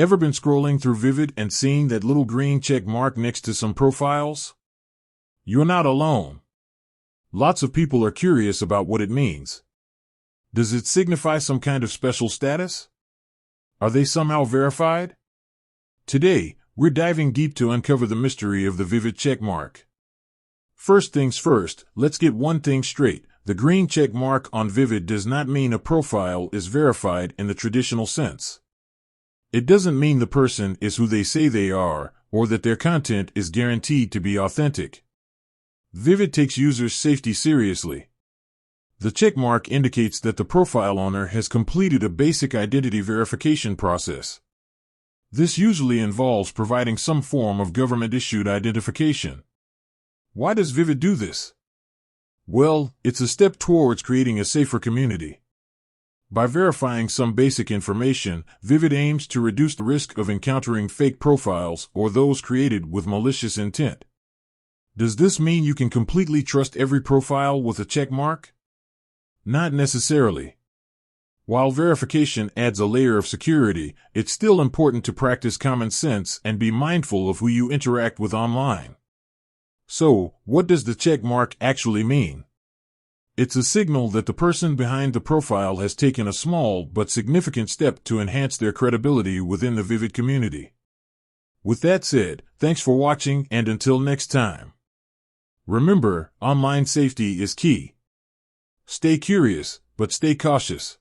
Ever been scrolling through Vivid and seeing that little green check mark next to some profiles? You're not alone. Lots of people are curious about what it means. Does it signify some kind of special status? Are they somehow verified? Today, we're diving deep to uncover the mystery of the Vivid check mark. First things first, let's get one thing straight. The green check mark on Vivid does not mean a profile is verified in the traditional sense. It doesn't mean the person is who they say they are, or that their content is guaranteed to be authentic. Vivid takes users' safety seriously. The checkmark indicates that the profile owner has completed a basic identity verification process. This usually involves providing some form of government-issued identification. Why does Vivid do this? Well, it's a step towards creating a safer community. By verifying some basic information, Vivid aims to reduce the risk of encountering fake profiles or those created with malicious intent. Does this mean you can completely trust every profile with a check mark? Not necessarily. While verification adds a layer of security, it's still important to practice common sense and be mindful of who you interact with online. So, what does the check mark actually mean? It's a signal that the person behind the profile has taken a small but significant step to enhance their credibility within the Vivid community. With that said, thanks for watching, and until next time. Remember, online safety is key. Stay curious, but stay cautious.